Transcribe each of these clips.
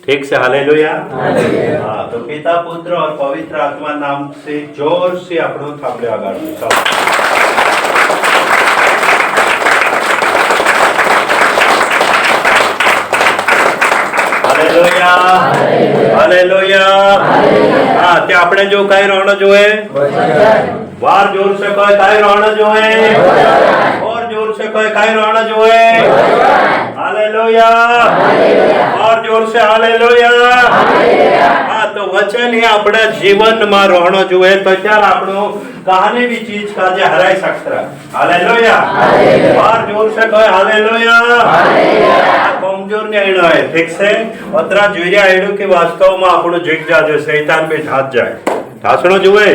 ठीक से हालेलुया। हाँ, तो पिता पुत्र और पवित्र आत्मा नाम से जोर से આપણો થાંભલે આગાડો ચાલો। Hallelujah hallelujah. हाँ, તે આપણે જો કઈ રહેણો જોઈએ વાર જોર से કઈ કઈ રહેણો જોઈએ और जोर से कई कई रहना જોઈએ हालेलुया और जोर से हालेलुया। हाँ, तो वचन ही अपने जीवन में रहना જોઈએ तो त्यार આપણો कहानी भी चीज का जे हराई सकता हालेलुया और जोर से कई हालेलुया। कमजोर नहीं आइनो है ठीक से अतरा જોઈએ आइडो कि वास्तव में આપણો જીત જાજે शैतान भी ढात जाए ढासणो જોઈએ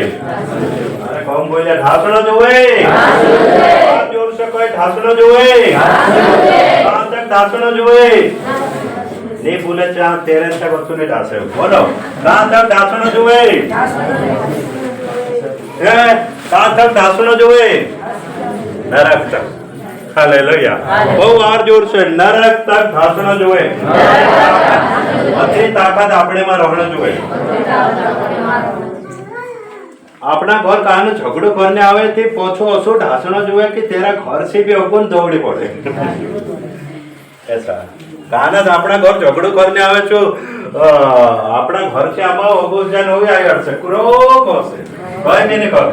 अरे कौन बोले ढासणो જોઈએ जोर से कोई ढासणो જોઈએ कहां तक ढासणो જોઈએ नहीं बोले चाह तेरे से वस्तु ने ढासे बोलो कहां तक ढासणो જોઈએ कहां तक ढासणो જોઈએ नरक तक हालेलुया बहु और जोर से नरक तक ढासणो જોઈએ अति ताकत આપણે માં રહેણો જોઈએ। अपना घर कहां झगड़ो करने आवे थे पोछो असो ढासणो जुए कि तेरा घर से भी अगुन दौड़ी पड़े ऐसा कहां अपना घर झगड़ो करने आवे छो अपना घर से आमा अगुन जन होई आयर से कुरोक होसे कोई नहीं कर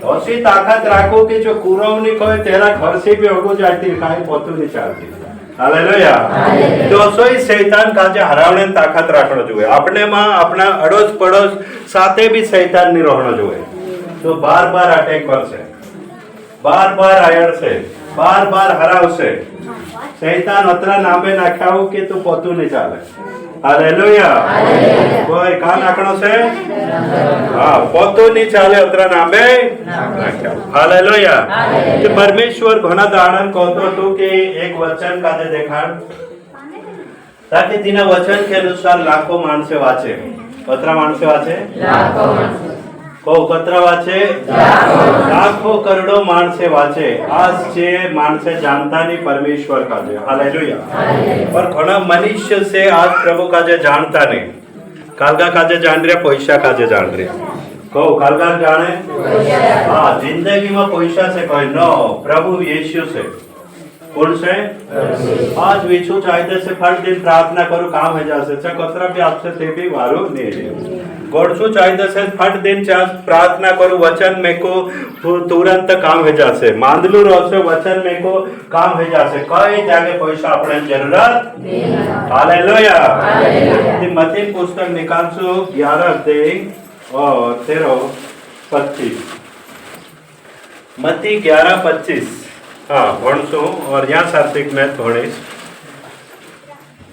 ऐसी ताकत राखो कि जो कुरोवनी कोई तेरा घर से भी अगुन जाती काई पोतु नहीं चालती हालेलुया। तो सोई शैतान का जे हरावणे ताकत राखणो જોઈએ આપણે માં આપણા અડોશ પડોશ સાથે भी शैतान ની રહેણો જોઈએ તો બાર-બાર અટેક કરશે બાર-બાર આયડશે બાર-બાર હરાવશે शैतान અતરા નામે નાખ્યાઓ કે તું પોતું નહીં ચાલે हालेलुया कोई का નાખણો છે हां પોતું नहीं ચાલે અતરા નામે નાખ્યાઓ हालेलुया। कि परमेश्वर घणा दाणन कहतो तो कि एक वचन का जे देखाड ताकि तीना वचन के अनुसार लाखों माणसे वाचे कतरा माणसे वाचे लाखों माणसे को कतरा वाचे लाखों करोड़ों माणसे वाचे आज जे माणसे जानता नहीं परमेश्वर का जे हालेलुया। और घणा मनुष्य से आज प्रभु का जे जानता नहीं कालगा का जे जान रहे पैसा का जे जान रहे को कालगा जाने हाँ जिंदगी में पैसा से कोई नो प्रभु यीशु से कौन से आज विचु चाहते से फट दिन प्रार्थना करो काम है जासे चा कतरा भी आपसे ते भी वारो नहीं रे गोड़सु चाहते से फट दिन चा प्रार्थना करो वचन में को तुरंत काम है जासे मांदलू रोसे वचन में को काम है जासे कई जागे पैसा अपने जरूरत हालेलुया। मत्ती पुस्तक निकालसो 11 अध्याय और 13-25 मत्ती 11-25 हाँ भणसो और यहाँ सात्विक में थोड़े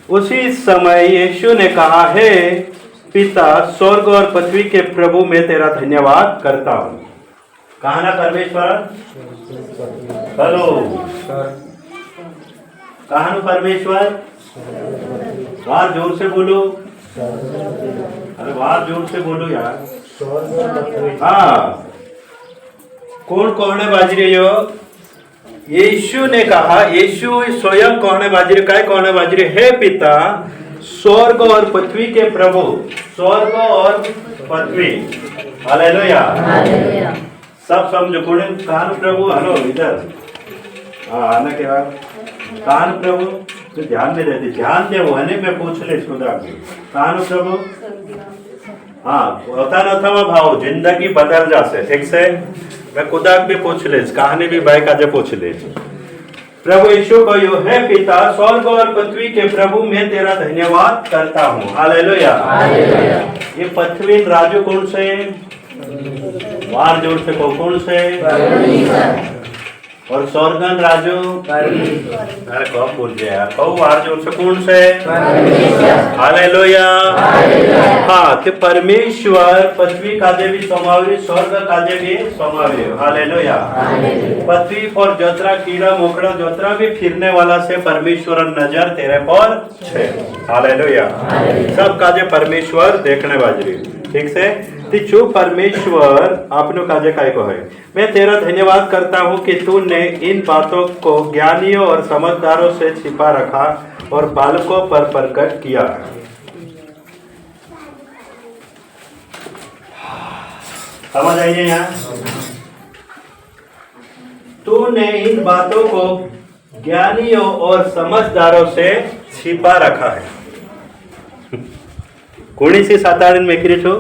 उसी समय यीशु ने कहा है पिता स्वर्ग और पृथ्वी के प्रभु मैं तेरा धन्यवाद करता हूँ कहा ना परमेश्वर हेलो कहा ना परमेश्वर बार जोर से बोलो अरे बार जोर से बोलो यार हाँ कौन कहने बाज रही हो यीशु ने कहा यीशु स्वयं कहने बाज रहे काय कहने बाज रहे हे पिता स्वर्ग और पृथ्वी के प्रभु स्वर्ग और पृथ्वी हालेलुया सब समझो कौन कान प्रभु हेलो इधर हाँ आना के बाद कान प्रभु तो ध्यान नहीं देती ध्यान दे वो मैं पूछ ले खुदा कान प्रभु हाँ होता न था भाव जिंदगी बदल जासे ठीक से मैं खुदा भी पूछ ले कहानी भी भाई काजे पूछ ले प्रभु यीशु कहो हे पिता स्वर्ग और पृथ्वी के प्रभु मैं तेरा धन्यवाद करता हूँ हालेलुया। ये पृथ्वी राजू कौन से वार जोर से कौन से और स्वर्गन राजू अरे कब बोल गया यार कौ वार जोर से कौन से हालेलुया। हाँ तो परमेश्वर पृथ्वी काजे भी समावे स्वर्ग काजे भी समावे हालेलुया। पृथ्वी पर जतरा कीड़ा मोकड़ा जतरा भी फिरने वाला से परमेश्वर नजर तेरे पर है हालेलुया। सब काजे परमेश्वर देखने बाजरी ठीक से तिचु परमेश्वर आपनो काजे काय को है मैं तेरा धन्यवाद करता हूँ कि तूने इन बातों को ज्ञानियों और समझदारों से छिपा रखा और बालकों पर प्रकट किया। समझ आइए यहाँ, तूने इन बातों को ज्ञानियों और समझदारों से छिपा रखा है। कोणी सी सातारण में करी छो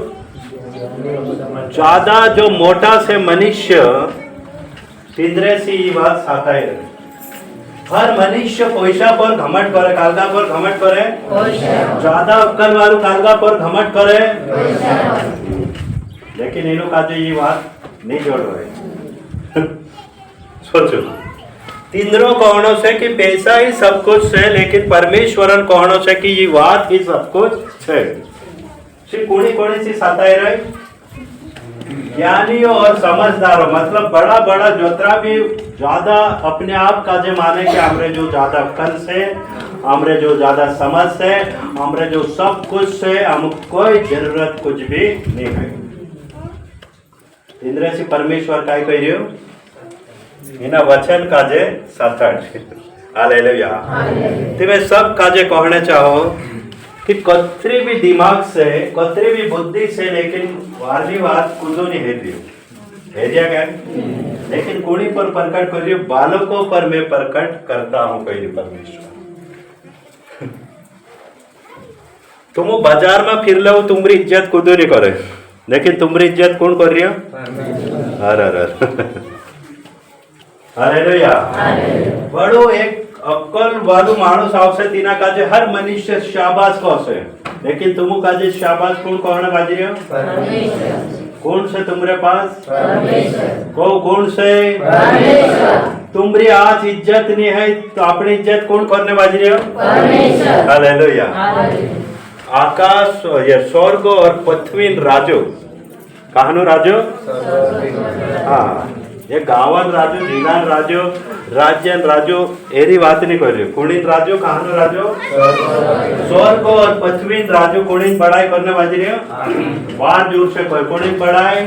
ज्यादा जो मोटा से मनुष्य तिंद्रे सी बात साताई रहे। हर मनुष्य पैसा पर घमंड करे, कालगा पर घमंड करे, ज्यादा अक्कल वालू कालगा पर घमंड करे, लेकिन इनो का जो ये बात नहीं जोड़ रहे। सोचो तिंद्रो कहणो से कि पैसा ही सब कुछ है, लेकिन परमेश्वरन कहणो से कि ये बात ही सब कुछ है। कोणी कोणी सी साताई रहे ज्ञानियों और समझदारों, मतलब बड़ा बड़ा जोतरा भी ज्यादा अपने आप का जे माने कि हमरे जो ज्यादा अक्कल से, हमरे जो ज्यादा समझ से, हमरे जो सब कुछ से, हम कोई जरूरत कुछ भी नहीं है। इंद्र से परमेश्वर काय कह रहे हो इना वचन काजे साताड़। हालेलुया। तुम्हें सब काजे कहने चाहो कि कतरी भी दिमाग से, कतरी भी बुद्धि से, लेकिन वाली बात कुछ नहीं है दिया क्या, लेकिन कोणी पर प्रकट कर रही हो, बालकों पर मैं प्रकट करता हूं कही परमेश्वर। तुम बाजार में फिर लो, तुम्हारी इज्जत खुद नहीं करे, लेकिन तुम्हारी इज्जत कौन कर रही हो? हालेलुया। बड़ो एक अक्कल वालू माणूस आवसे तीना काजे हर मनुष्य शाबाश कहसे, लेकिन तुम काजे शाबाश कौन कहना बाजी रहे हो? परमेश्वर। कौन से तुम्हारे पास? परमेश्वर। कौन से? परमेश्वर। तुम्हारी आज इज्जत नहीं है तो अपनी इज्जत कौन करने बाजी रहे हो? परमेश्वर। हालेलुया। आकाश या स्वर्ग और पृथ्वी राजो, कहानो राजो? हाँ, ये गावन राजो, जिलान राजो, राज्यन राजो, एरी बात नहीं कर रही। कुणीन राजो, कहानो राजो? स्वर्ग और पृथ्वी राजो, कुणीन बड़ाई करने बाजी रहे हो? बार जोर से कोई कुणीन बड़ाई।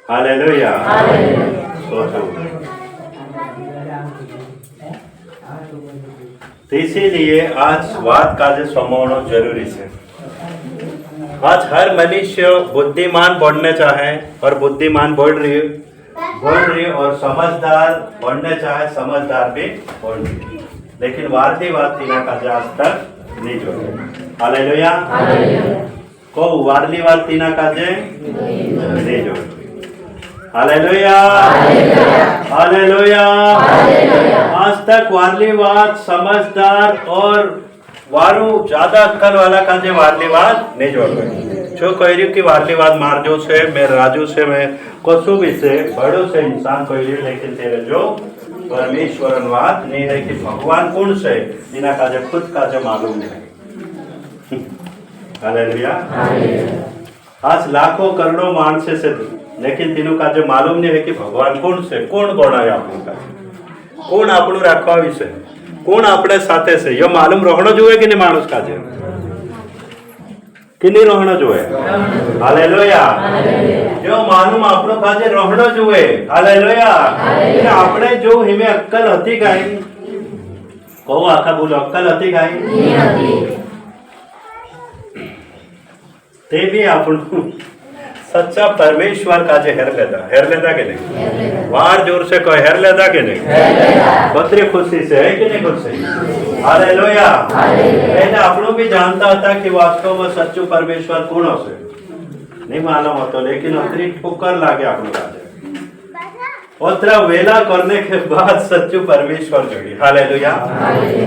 हालेलुया। इसीलिए आज बात काजे समझना जरूरी है। आज हर मनुष्य बुद्धिमान बढ़ने चाहे और बुद्धिमान बढ़ रही और समझदार बढ़ने चाहे, समझदार भी बढ़ रही, लेकिन वार्ती बात तीना काजे आज तक नहीं जोड़े। हालेलुया। को वार्ली बात तीना काजे नहीं जोड़े। हालेलुया। हालेलुया। आज तक वार्ली बात समझदार और वारू ज्यादा अक्कल वाला काजे वार्ली बात नहीं जोड़ रहे। जो कह रही कि वार्ली बात मारजो से, मैं राजू से, मैं कसु भी से, बड़ों से इंसान कह रही, लेकिन तेरे जो परमेश्वरन बात नहीं है कि भगवान कौन से बिना काजे खुद काजे मालूम नहीं। हालेलुया। आज लाखों करोड़ों मानसे से, लेकिन तीनों काजे मालूम नहीं है कि भगवान कौन से, कौन बनाए आपको काजे, कौन आपनु रखवा विषय, कौन अपने साथे से, यो मालूम रहना जो है कि नहीं मानुस काजे, कि नहीं रहना जो है। हालेलुया। जो मालूम आपनो काजे रहना जो है। हालेलुया। आपने जो हिमे अक्कल हती गाई, कहो आखा बोलो अक्कल हती गाई, ते भी आपनो सच्चा परमेश्वर काजे हेर लेता के नहीं? वार जोर से कहो हेर लेता के नहीं? बतरी खुशी से है कि नहीं खुशी? हालेलुया। पहले आपनो भी जानता था कि वास्तव में सच्चू परमेश्वर कौन होसे, नहीं मालूम होता, लेकिन अतरी ठोकर लागे आपनो काजे, उतरा वेला करने के बाद सच्चू परमेश्वर जोड़ी। हालेलुया।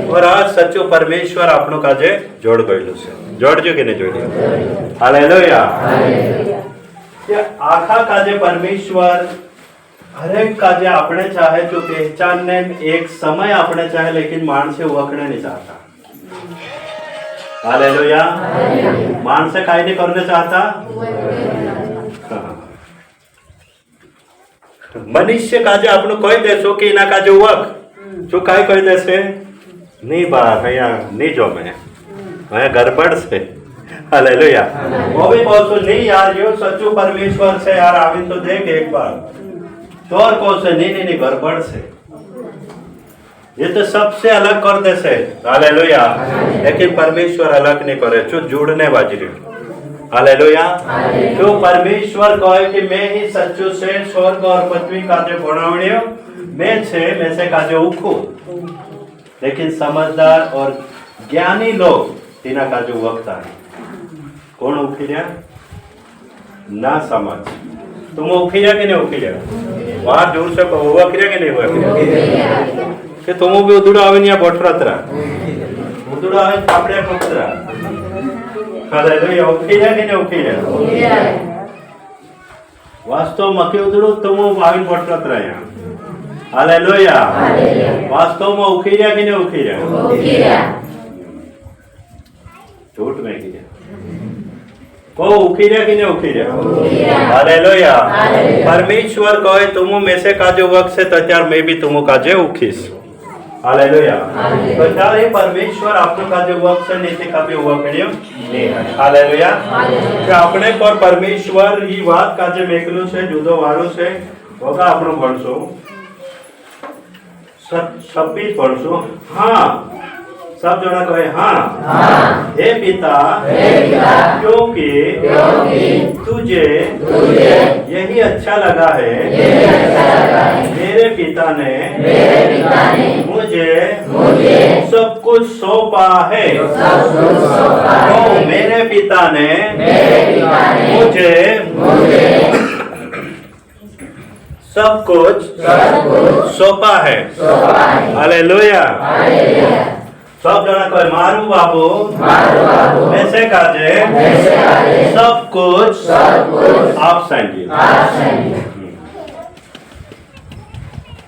और आज सच्चू परमेश्वर आपनो काजे जोड़ गयो से, जोड़ जो कि नहीं जोड़ी? हालेलुया। आखा काजे परमेश्वर हरेक काजे आपने चाहे जो पहचानने एक समय आपने चाहे, लेकिन मानसे वखने नहीं चाहता। हालेलुया। मानसे काय नहीं करने चाहता। मनुष्य काजे आपनो कही देसो कि इना काजे वक जो काय कही देसे नहीं बात है, नहीं जो मैं गड़बड़ से। हालेलुया। वो भी बोलते नहीं यार, यो सच्चू परमेश्वर से यार आविन तो देख एक बार, तो और कौन से नहीं गड़बड़ से। ये तो सबसे अलग कर देसे, हालेलुया। लेकिन परमेश्वर अलग नहीं करे, जो जुड़ने बाजरी, हालेलुया। जो परमेश्वर कहे कि मैं ही सच्चो से स्वर्ग और पृथ्वी का जो बनावणियो मैं से का जो उखू। लेकिन समझदार और ज्ञानी लोग तिना का जो वक्त है, कौन उखिर्या ना समझ। तुम उखिर्या कि नहीं उखिर्या? बाहर जोर से हुआ क्रिया कि नहीं हुआ कि तुम भी उदुड़ा आवे नहीं बोटरतरा उदुड़ा आवे छापड़े पकड़ा। हालेलुया। उखिर्या कि नहीं उखिर्या? वास्तव मके उदुड़ो तुम आवे बोटरतरा यहाँ। हालेलुया। वास्तव में उखिर्या कि नहीं उखिर्या? झूठ में किया को उखिर्या कि नहीं उखिर्या? हालेलुया। परमेश्वर कहे तुम में से का जो वक्त से त्यार मैं भी तुम का जो उखीस। हालेलुया। तो त्यार परमेश्वर आपको का जो वक्त से नीति का भी हुआ करियो नहीं है। हालेलुया। कि अपने पर परमेश्वर ये बात का जो मेकलो से जुदो वारो से होगा अपनो भणसो 26 भणसो। हाँ सब जना कहे हाँ। हे पिता क्योंकि तुझे यही अच्छा लगा है मेरे पिता ने मुझे सब कुछ सौंपा है। तो मेरे पिता ने मुझे सब कुछ सौंपा है। हालेलुया। सब जना कहे मारू बाबू ऐसे काजे सब कुछ आप संगी।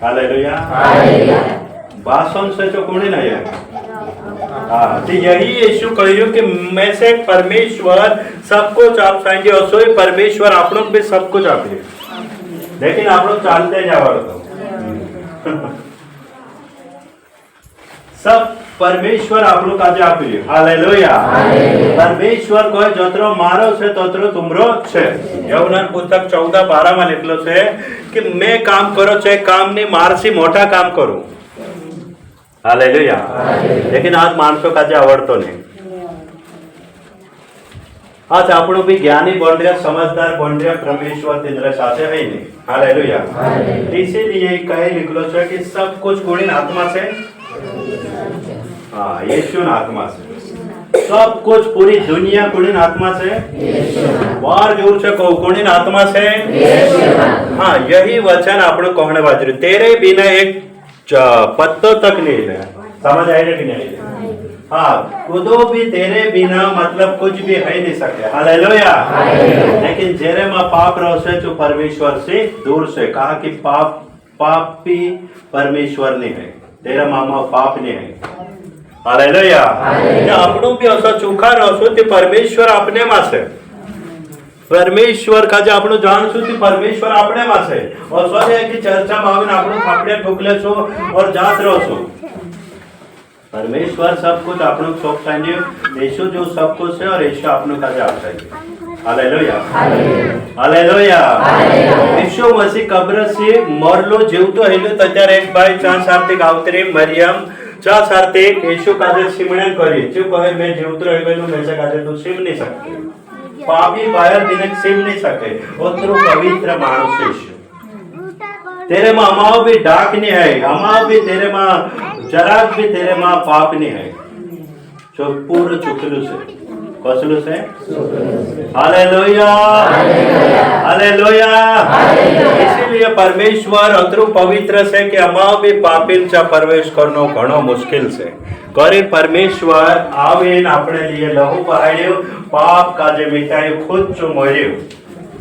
हालेलुया। भाषण से तो कोई नहीं है। हाँ, तो यही यीशु कहियो कि मैं से परमेश्वर सब कुछ आप संगे और सोई परमेश्वर आप लोग भी सब कुछ आप है। लेकिन आप लोग चालते जाओ सब परमेश्वर आप लोग आज आप ही। हालेलुया। परमेश्वर को जोतरो मारो से तोतरो तुमरो छे। યૌવનાન પુસ્તક 14:12 में लिखलो છે कि मैं काम करो चाहे काम नहीं मारसी मोटा काम करूं। हालेलुया। लेकिन आज मानसों का जे आवड़तो नहीं। आज આપણો भी ज्ञानी बन रहा समझदार बन रहा परमेश्वर तेरे साथ है नहीं। हालेलुया। इसीलिए कहे लिखलो है कि सब कुछ कोणी आत्मा से। हाँ, यीशु आत्मा से सब कुछ पूरी दुनिया कोणी आत्मा से। बार जोर से कहो कोणी आत्मा से। हाँ, यही वचन आपने कहने बाजू तेरे बिना एक पत्तो तक नहीं है। समझ आएगा कि नहीं? हाँ, खुदो भी तेरे बिना मतलब कुछ भी है नहीं सकते। हालेलुया। लेकिन जेरे में पाप रहो से जो परमेश्वर से दूर से कहा कि पापी परमेश्वर नहीं है। तेरा मामा पाप नहीं है। हालेलुया। अपनों भी ऐसा चोखा रहो तो परमेश्वर अपने में से। परमेश्वर का जो आपनो जान सु परमेश्वर अपने में से। और सो है कि चर्चा में आवे आपनो थापड़े ठोकले छो और जात रहो छो। परमेश्वर सब कुछ आपनो सौंप चाहिए। यीशु जो सब कुछ है और यीशु आपनो का आप चाहिए। हालेलुया। हालेलुया। यीशु मसीह कब्र से मरलो जीवतो हेलो तत्यार एक भाई चार सार्थिक आवतरी मरियम चार सार्थिक यीशु का जे सिमरण करी जो कहे मैं जीवतो रह गयो मैं से काजे तू सिम नहीं सकते। पापी बाहर दिनक सिम नहीं सके। उतरो पवित्र मानुष यीशु तेरे में अमाओ भी डाक नहीं है। अमाओ भी तेरे में जराक भी तेरे में पाप नहीं है। जो पूर्ण चुकलू से कसलू से। हालेलुया। हालेलुया। इसीलिए परमेश्वर अतरु पवित्र से कि अमाओ भी पापिन चा प्रवेश करनो घणो मुश्किल से करे। परमेश्वर आवेन अपने लिए लहू बहाड्यो पाप का जे मिटायो खुद जो मर्यो।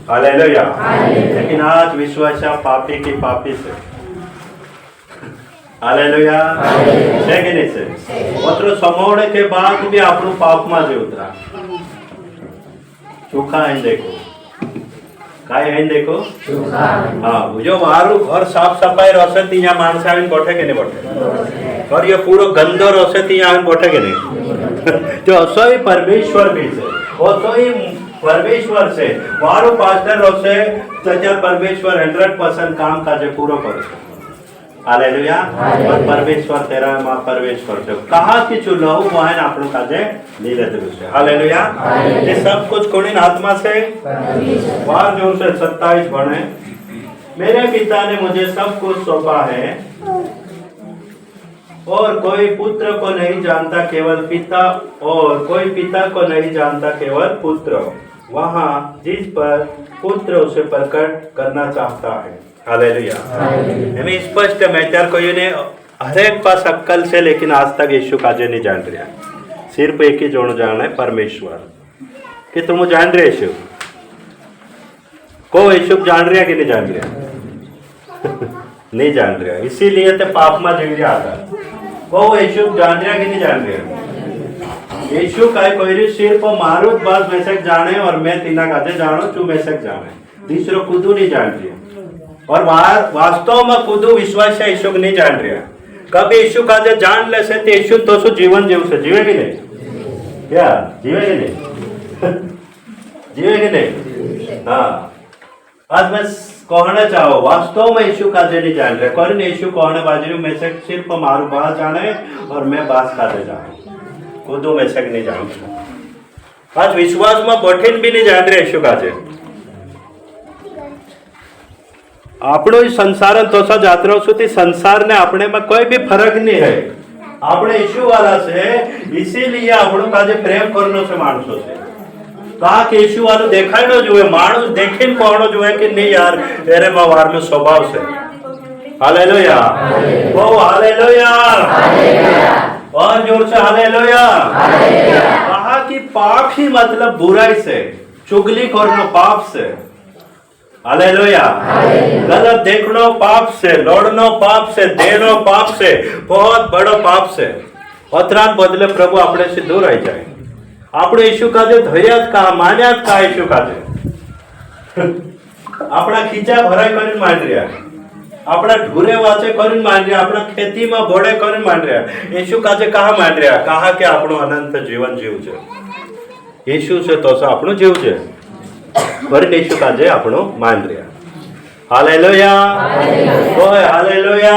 हालेलुया। लेकिन आज विश्वास पापी की पापी से। हालेलुया। है कि नहीं से? मतलब समोड़े के बाद भी आपनो पाप में जे उतरा। चोखा है देखो। काय है देखो? चोखा। हाँ, जो मारू घर साफ सफाई रसे ती यहाँ मानस आविन बैठे के नहीं बैठे। और ये पूरा गंदो रसे ती यहाँ आविन बैठे के नहीं। जो असोई परमेश्वर भी से। असोई परमेश्वर से वारो पास्टर रसे तत्यार परमेश्वर 100% काम काजे पूरो करे। हालेलुया। और परमेश्वर तेरा मां परमेश्वर छे कहा कि चु लहू बहन આપણું કાજે લીધે છે। हालेलुया। ये सब कुछ कोनी आत्मा से बार जोर से 27 बने मेरे पिता ने मुझे सब कुछ सौंपा है और कोई पुत्र को नहीं जानता केवल पिता और कोई पिता को नहीं जानता केवल पुत्र वहां जिस पर पुत्र उसे प्रकट करना चाहता है। हालेलुया। हमें स्पष्ट मैं त्यार कोई ने हर एक पास अक्कल से लेकिन आज तक यीशु काजे नहीं जान रहा। सिर्फ एक ही जोड़ जाना है परमेश्वर कि तुम जान रहे यीशु को यीशु जान रहा कि नहीं जान रहा नहीं जान रहा इसीलिए तो पाप में जीव आता को यीशु जान रहा कि नहीं जान रहा यीशु का कोई सिर्फ मारू बात मैसेज जाने और मैं तीना काजे जानो चू मैसेज जाने तीसरो खुद नहीं जान रहा और वास्तव में खुद विश्वास है यीशु नहीं जान रहा कभी यीशु का जो जान ले से यीशु तो सु जीवन जीव से जीवे कि नहीं क्या जीवे कि नहीं जीवे कि नहीं। हाँ आज मैं कहना चाहो वास्तव में यीशु का जो नहीं जान रहा कौन यीशु कहने बाजू में से सिर्फ मारू बात जाने और मैं बात का जाने खुद में से नहीं जानता आज विश्वास में बैठे भी नहीं जान रहे यीशु का जे આપણો સંસાર તો જાત્રા સુધી संसार ने अपने में कोई भी फर्क नहीं है આપણે यीशु वाला से इसीलिए આપણો काजे प्रेम करनो से मानसो से कहा कि यीशु वालो देखाय नो जुए मानुस देखीन कहनो जुए कि नहीं यार तेरे में वार में स्वभाव से। हालेलुया ओ हालेलुया और जोर से हालेलुया। कहा कि पाप ही मतलब बुराई से चुगली करनो पाप से। हालेलुया। गलत देखनो पाप से लड़नो पाप से देनो पाप से बहुत बड़ो पाप से अतरान बदले प्रभु अपने से दूर आई जाए આપણે यीशु काजे धैर्य का मान्या का यीशु काजे अपना खींचा भराई करीने मान रहा अपना ढूरे वाचे करीने मान रहा अपना खेती में बोड़े करीने मान रहा यीशु काजे कहा मान रहा कहा कि આપણો अनंत जीवन जीव छे यीशु से तो આપણો जीव छे पर यीशु काजे આપણો मान रहा। हालेलुया ओए हालेलुया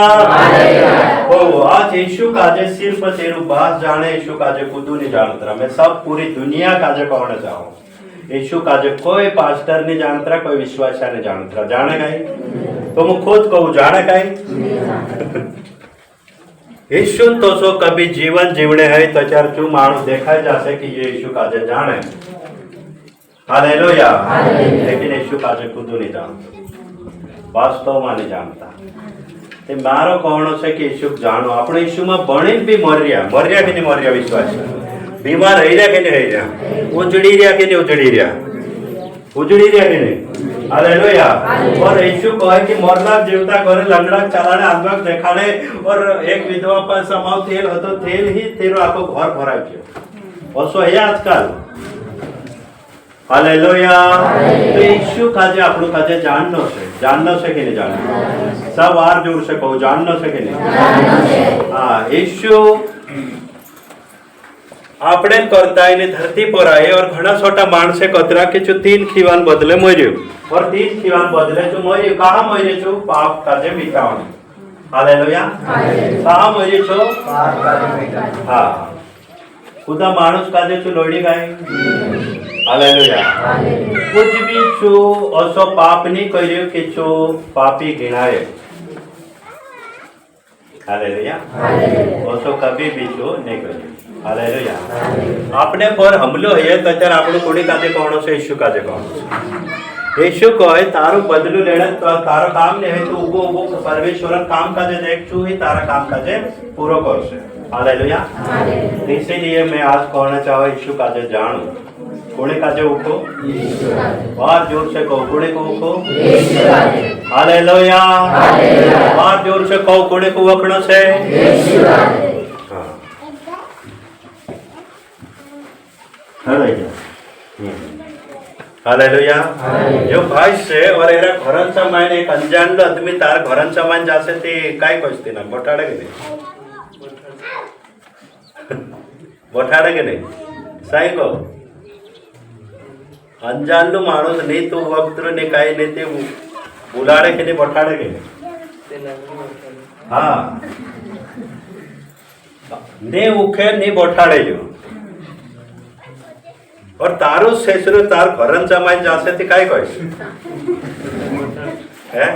ओ आज यीशु काजे सिर्फ तेरू बात जाने यीशु काजे खुद नहीं जानता मैं सब पूरी दुनिया काजे कहना चाहूं यीशु काजे कोई पास्टर नहीं जानता कोई विश्वास नहीं जानता जाने कहीं तो मैं खुद कहूं जाने कहीं यीशु तो सो कभी जीवन जीवने है तो चार चू मानू देखा जासे कि ये यीशु काजे जाने। हालेलुया लेकिन यीशु काजे खुद नहीं जानता वास्तव में नहीं जानता ते मारो कहनो से कि यीशु जानो આપણે यीशु में बणीन भी मर्या कि नहीं मर्या विश्वास बीमार रही रहा कि नहीं रही रहा उजड़ी रहा कि नहीं उजड़ी रहा कि नहीं। हालेलुया और यीशु कहे कि मरना जीवता करे लंगड़ा चलाने आत्मा देखाने और एक विधवा पर समाव तेल हो तो तेल ही तेरो आखो घर भराय गयो ओसो है आजकल। हालेलुया तो यीशु काजे આપણું काजे जाननो से कि नहीं जाननो सब वार जोर से कहो जाननो से कि नहीं। हाँ यीशु આપણે करता है धरती पर आए और घना छोटा मानसे कतरा के जो 3 खीवान बदले मर्यो और 3 खीवान बदले जो मर्यो कहा मर्यो छो पाप काजे मिटावने। हालेलुया कहा मर्यो छो पाप काजे मिटावने। हाँ खुदा मानुस काजे छो लोड़ी गाय। हालेलुया कुछ भी छो असो पाप नहीं कर्यो कि छो पापी गिनाए। हालेलुया असो कभी भी छो नहीं कर्यो। हालेलुया आपने पर हमलो है तो त्यार આપણું કોડી કાજે કોણો છે यीशु काजे कोणो यीशु कहे तारो बदलू लेने तो तारो काम नहीं है तो उगो उगो परमेश्वर काम काजे देख छू ही तारा काम काजे पूरो करशे। हालेलुया इसीलिए मैं आज कहना चाहूं यीशु काजे जानो कोणे काजे उठो और जोर से कहो कोणे को उठो। हालेलुया और जोर से कहो कोणे को वखणो से। हालेलुया जो भाई से और एरा घरांचा मायन एक अनजान आदमी तार घरांचा मायन जासे ते काय कोसते ना बोटाडे के नहीं बोटाडे के नहीं साई को अनजान लो माणूस नहीं तो वक्त ने काय नहीं ते बुलाड़े के नहीं बोटाडे के नहीं હા ને ઉખે ને બોઠાડે જો और तारो सेसरो तार भरण जमाई जासे थी काय कहिस है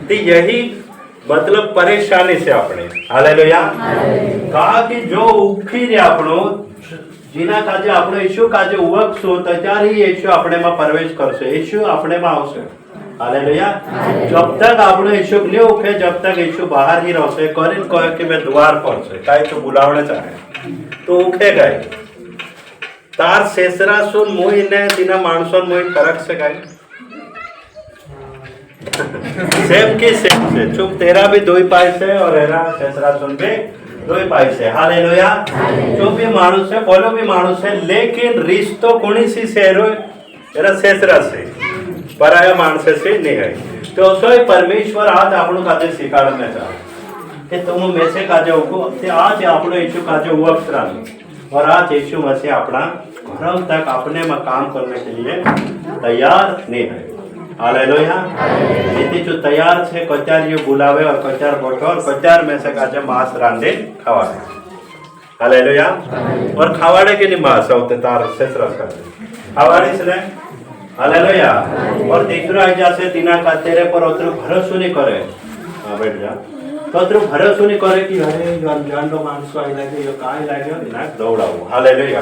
तो यही मतलब परेशानी से अपने हालेलुया कहा कि जो उखी रे આપણો જીના કાજે આપણો ઈશ્વર કાજે ઉવકશો તો ત્યારે ઈશ્વર આપણેમાં પ્રવેશ કરશે ઈશ્વર આપણેમાં આવશે हालेलुया जब तक આપણો ઈશ્વર ને ઉખે जब तक ઈશ્વર બહાર ही रहશે કરીને કહે કે मैं द्वार पर છે કાઈ તો બોલાવણે ચાહે तो उठे गए तार सेसरा सुन मुई ने तीना मानसोन मुई फरक से गए सेम की सेम से चुप तेरा भी दो ही पाई से और एरा सेसरा सुन भी दो ही पाई से हालेलुया जो भी मानुस है बोलो भी मानुस है लेकिन रिश्तो कोनी सी से रो एरा सेसरा से पराया मानस से नहीं है तो सोई परमेश्वर आज આપણું કાજે શીખાડને ચાહે कि तुम में से काजे उको ते आज આપણો ઈશ્વર काजे उवक्त्रानी और आज यीशु मसीह अपना घरों तक अपने में काम करने के लिए तैयार नहीं है हालेलुया यदि जो तैयार छे कचार ये बुलावे और कचार बैठो और कचार में से काजे मांस रांधे खावाड़े हालेलुया और खावाड़े के नहीं मांस होते तार सेसरा करते खावाड़े से हालेलुया और दीकरो आई जासे तीना का तेरे पर उतरो भरोसा नहीं करे हां बैठ जा तो अत्र भरोसा नहीं करे कि अरे जानलो माणसो आई लागे यो काय लाग्यो ना दौड़ावो हालेलुया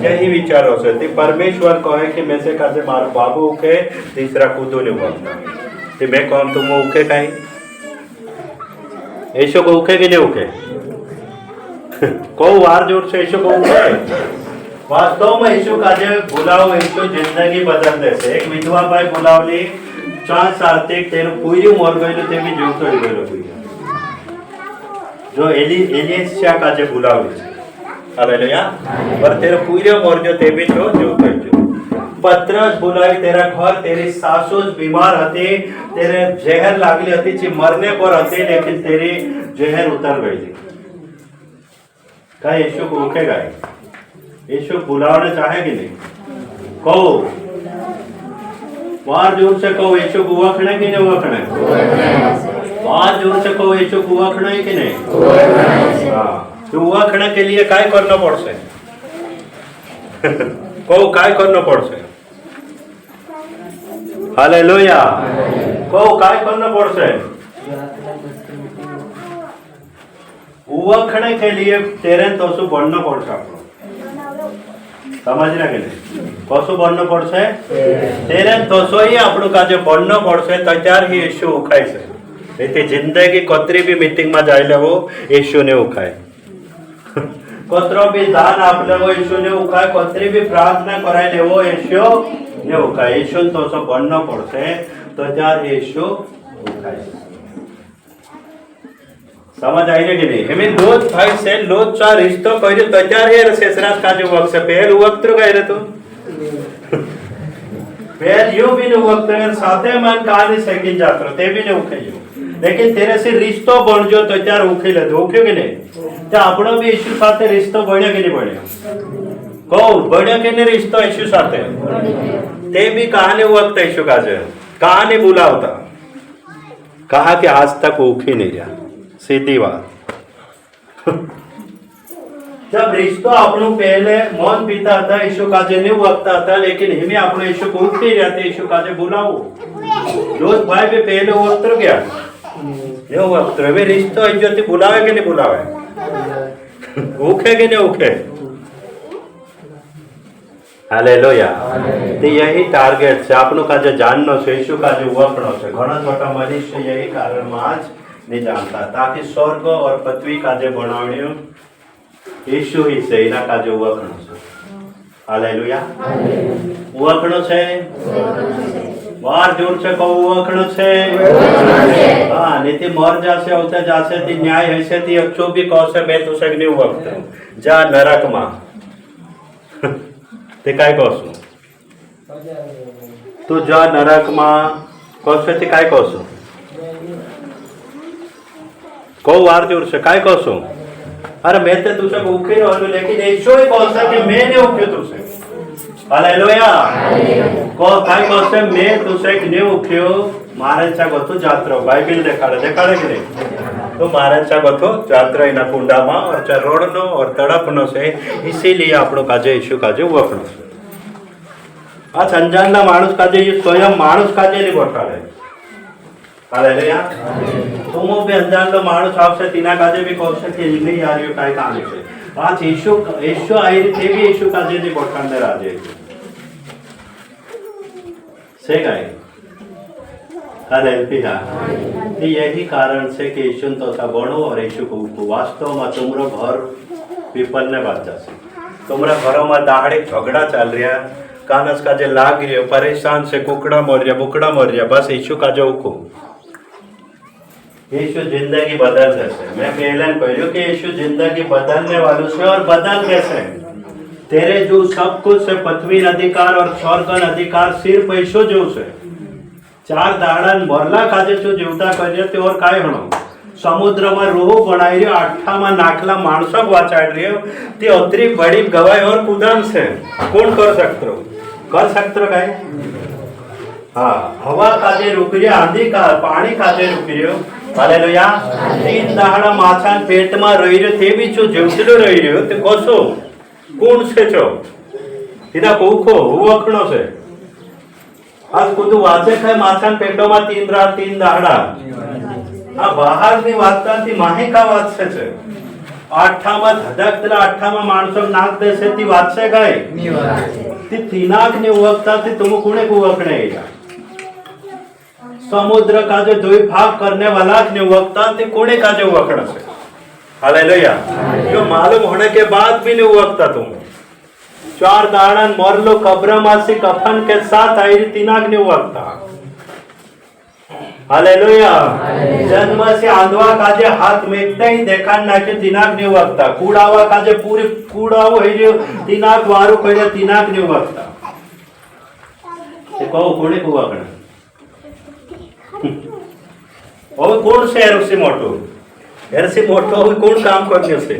यही विचारो से ते परमेश्वर कहे कि मैं से काजे मारो बाबू के तीसरा कूदो ने बोलता ते मैं कौन तुम उके काई ऐसो को उके के नहीं उके को वार जोर से ऐसो को उके वास्तव में ऐसो काजे बुलाओ ऐसो जिंदगी बदल दे से एक विधवा भाई बुलावली 4 साल तक तेरे पूरी मर गइलो ते भी जीवतो गइलो जो एलियसिया का जो बुलावली हालेलुया और तेरे पूरे मर जो ते भी जो जो पत्रस बुलाई तेरा घर तेरी सासू बीमार हती तेरे जहर लागली हती जी मरने पर हती लेकिन तेरी जहर उतर गई थी क्या यीशु को उठेगा यीशु बुलाने चाहे कि नहीं कहो बाहर जोर से कहो यीशु को वखणे कि नहीं वखणे बाहर जोर से कहो यीशु को वखणे कि नहीं हाँ तो वखणे के लिए काय करना पड़से कहो काय करना पड़से हालेलुया कहो काय करना पड़से वखणे के लिए तेरे तो सु बढ़ना पड़से आपको समझना के नहीं कसु बढ़ना पड़से तेरे तो सो ही આપણું કાજે बढ़ना पड़से तैयार ही यीशु उखाय છે એટલે જિંદગી કતરી भी मीटिंग में जाय लेवो यीशु ने उखाय कतरो भी दान आप लेवो यीशु ने उखाय कतरी भी प्रार्थना कराय लेवो यीशु ने उखाय यीशु तो सो बढ़ना पड़से तैयार यीशु उखाय समझ आई रे कि नहीं हमें लोच भाई से लोच चा रिश्तो कइले तैयार है सेसरास का जो वक्त से पहल वक्त रो गए रे तो पहल यो भी न वक्त अगर साथे मन कहानी सेकिन जात्रो ते भी न उखे यो लेकिन तेरे से रिश्तो बन जो तैयार उखे ले दो उखे के नहीं तो આપણો भी यीशु साथे रिश्तो बण्यो के नहीं बण्यो को बण्यो के नहीं रिश्तो यीशु साथे ते भी कहानी वक्त यीशु का जे कहानी बुलावता कहा कि आज तक उखी नहीं रहा सीधी बात जब रिश्तो આપણું पहले मौन पीता था यीशु काजे नहीं वक्त था लेकिन हमें આપણો यीशु को उठते रहते यीशु काजे बुलाओ रोज भाई भी पहले वक्त गया ये वक्त वे रिश्तो इज्जत बुलावे के नहीं बुलावे उखे के नहीं उखे हालेलुया तो यही टार्गेट से આપણું કાજે જાણનો છે यीशु કાજે વખણો છે ઘણા મોટા મનુષ્ય यही कारण में आज नहीं जानता ताकि स्वर्ग और पृथ्वी काजे बनावणियो यीशु ही से इना काजे वखणो छे हालेलुया वखणो छे बार जोर से को वखणो छे हां नीति मर जासे होते जासे ती न्याय हसे ती अच्छो भी कहसे मैं तो से नहीं वक्त जा नरक में ते काय कहसो तू जा नरक में कहसे ती काय कहसो को वार जोर से काय कहसो अरे मैं तो तुझे उखे रहलो लेकिन ऐसो ही कहसा कि मैं नहीं उख्यो तुझे हालेलुया को काय कहसे मैं तुझे नहीं उख्यो महाराजा गो जात्रा बाइबिल देखाड़े कि नहीं? तो महाराजा गो जात्रा इना कुंडा में और चरोड़ नो और तड़प नो से, इसीलिए आपनो काजे यीशु काजे वखणो छे। आज अंजान ना माणूस काजे ये स्वयं माणूस काजे नहीं बोठाड़े। हालेलुया। तुमो भी अंजान लो माणूस आपसे तीना काजे भी कहशे कि नहीं यार यो काय काम छे। आज यीशु आई थे भी यीशु काजे नहीं बोठाड़ने राजे से गाय। हालेलुया। यही कारण से कि यीशु तो सा बनो और यीशु को वास्तव में तुमरो घर पीपल ने बात जासे। तुमरा घरों में दाहड़े झगड़ा चल रहा, कानस का जे लाग रही परेशान से कुकड़ा मर रहा बुकड़ा मर रहा, बस यीशु का जो को यीशु जिंदगी बदल देसे। मैं पहले कहूँ कि यीशु जिंदगी बदलने वालों से और बदल कैसे तेरे जो सब कुछ से पृथ्वी अधिकार और स्वर्ग अधिकार सिर्फ यीशु जो से 4 दाड़न मरला काजे जो जीवता करिए ते और काय हणो समुद्र में रोह बनाई रही 8 में नाखला माणसों वाचाड़ रही हो ते अतरी बड़ी गवाही और कुदान से कौन कर सकते काय? हाँ, हवा काजे रुक रही, आंधी का पानी काजे रुक रही हो। हालेलुया। 3 दाड़ा माछान पेट में रही रह्यो ते भी जो जीवतलो रही रह्यो ते कोसो कोण से छो तीना कोखो वखणो से। आज कुदू वाचे खाय माछान पेटो में 3 रात 3 दाड़ा आ बाहर ની વાતતા થી માહિકા વાત છે 8 માં ધડકતલા 8 માં માણસો નાક દેસે થી વાત છે ગાય ની વાત ती तीनाक ने वक्ता थी तुम कोने को वकणे समुद्र का जो 2 भाग करने वाला ने वक्ता थी कोने का जो वकड़ा से। हालेलुया। जो मालूम होने के बाद भी नहीं वक्ता तुम 4 दाड़न मरलो कब्र मासी कफन के साथ आई तीनाक ने वक्ता। हालेलुया। जन्म से आंधवा काजे हाथ मेकते ही देखा ना के तीनाक नहीं वक्ता, कूड़ावा काजे पूरी कूड़ावो है जो तीनाक वारू कहे तीनाक नहीं वक्ता। ते कहो कोने को वकणा और कौन से एरसी मोटो और कौन काम करने से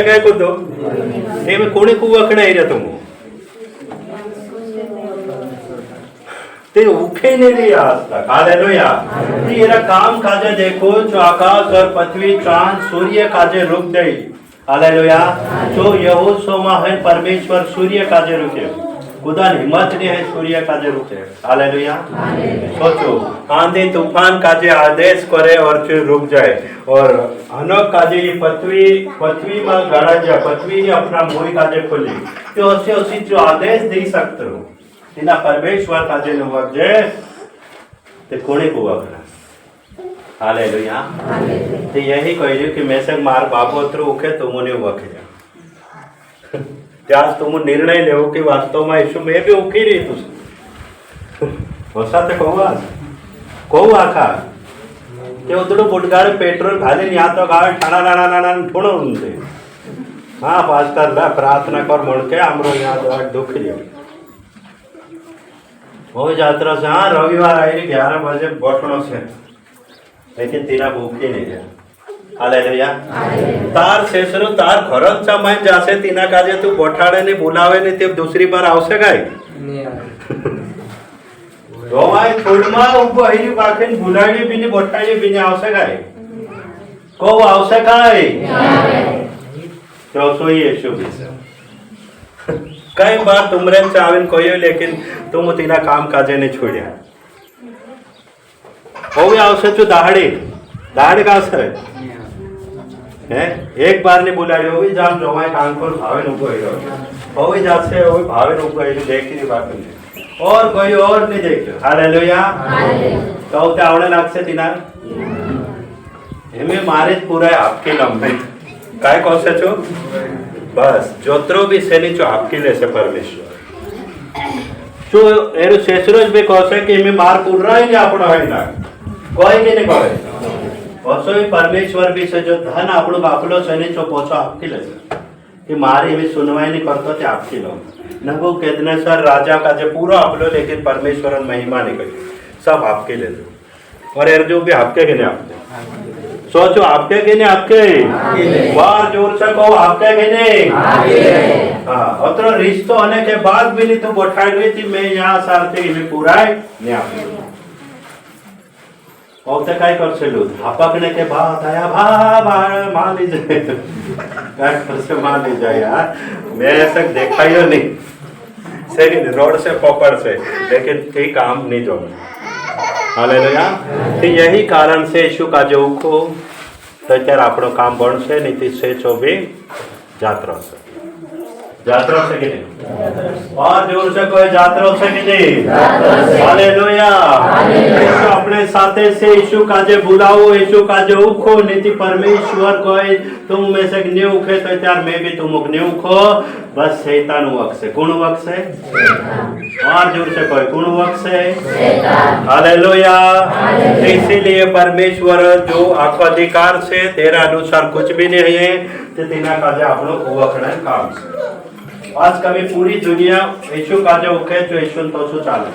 काय को दो ते में कोने को वकणा है तुम ते उखे नहीं दिया आज तक। हालेलुया। तेरा काम काजे देखो जो आकाश और पृथ्वी चांद सूर्य काजे रुक गई। हालेलुया। जो यहोशुआ है परमेश्वर सूर्य काजे रुके, खुदा हिम्मत नहीं है सूर्य काजे रुके। हालेलुया। सोचो आंधी तूफान काजे आदेश करे और फिर रुक जाए और अनोक काजे ये पृथ्वी में गड़ा जाए, पृथ्वी ने अपना मुंह काजे खोली तो उसी जो आदेश दे सकते हो तीना परमेश्वर काजे ने वजे ते कोने को वकणा। हालेलुया। ते यही कहलियो कि मैं से मार बापोत्र उखे तुमने वखे त्याज तुम निर्णय लेवो कि वास्तव में यीशु में भी उखी रही तुझ होसा ते कहू आखा ते उतड़ो बुटगाड़े पेट्रोल घाले या तो गावे ठाणा नाना ठोड़ो उनसे। हाँ पास्टर ला प्रार्थना कर मुड़ के हमरो यहाँ दुख लियो वो यात्रा से। हाँ रविवार आई 11 बजे बैठनो से लेकिन तीना भूखी नहीं है। हालेलुया। तार शेषरो तार घरत समय जासे तीना काजे तू बैठाड़े ने बुलावे ने ते दूसरी बार आवसे गाय रोवाय छोड़मा उबो हई बाखेन बुलाड़ी भी ने बैठाड़ी भी ने आवसे गाय को आवसे गाय तो सोई यीशु भी कई बार तुमरे चाविन कोयो लेकिन तुम तीना काम काजे ने छोड़िया हो भी आवसे जो दाहड़े का असर है एक बार ने बुलाड़ी हो भी जाम जोमाय काम को भावे नुको हो भी जासे हो भावे नुको है देख ही बात नहीं और कोई और नहीं देखो। हालेलुया। तो ते आवडे लागसे तीना एमे मारे पूरा आपके लंबे काय कोसे छो बस जोत्रो भी सेनी जो आपके ले से परमेश्वर जो एरो शेषरोज भी कोसे कि मैं मार पूरा ही आपणो है ना कोई के नहीं कोई असो ही परमेश्वर भी से जो धन आपणो आपलो सेनी जो पोछो आपके ले कि मारी में सुनवाई नहीं करतो ते आपके लो नबूकदनेस्सर राजा का जो पूरा आपलो लेकिन परमेश्वर महिमा नहीं करी सब आपके ले और एर जो भी आपके के नहीं आपके सोचो आपके के नहीं आपके बार जोर से कहो आपके के नहीं। हाँ अतरो रिश्तो होने के बाद भी नहीं तो बैठाई हुई थी मैं यहाँ सारते में पूरा है नहीं आपके वक्त काय करशेलू धापकने के बात आया मान लीजिए क्या करसे मान लीजिए यार, मैं ऐसा देखा ही नहीं सही रोड से पकड़ से, लेकिन ठीक काम नहीं जो। हालेलुया। तो यही कारण से यीशु का जो को तो त्यार आपणो काम बनशे नीति से 24 जात्रा से कि नहीं, और जोर से कोई जात्रा से कि नहीं। हालेलुया। यीशु अपने साथे से यीशु का जे बुलाओ, यीशु का जो उखो नीति परमेश्वर कोई तुम में से न्यू उखे तो त्यार में भी तुम न्यू उखो, बस शैतान वक्त से कौन वक्त से, और जोर से कोई कौन वक्त से। हालेलुया। इसीलिए परमेश्वर जो आपको अधिकार से तेरा अनुसार कुछ भी नहीं है, तो तेना का जे आपनो उवखणे काम से। आज कभी पूरी दुनिया यीशु का जो उखे जो यीशु तो सु चाले,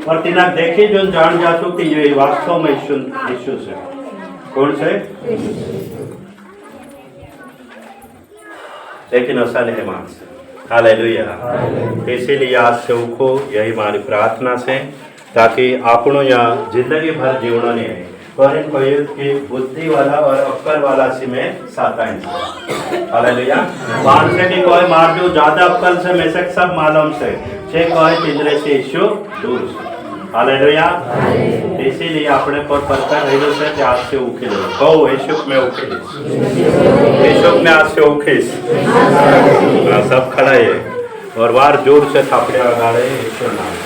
और तिना देखी जो जान जासु कि ये वास्तव में यीशु से कौन से, लेकिन ऐसा नहीं मान से। हालेलुया। इसीलिए आज से उखो, यही हमारी प्रार्थना से, ताकि आपनो यहाँ जिंदगी भर जीवना नहीं है पर कोई की बुद्धि वाला और अक्कल वाला सी में साताइन। हालेलुया। मान से कि कोई मार जो ज्यादा अक्कल से में से सब मालूम से छे कोई तिंद्रे से यीशु दूर से। हालेलुया। इसीलिए अपने पर पत्थर रहिलो से कि आज से उखिल कहो यीशु में उखिल, यीशु में आज से उखिस। सब खड़ा है और वार जोर से थापड़े लगाड़े यीशु नाम।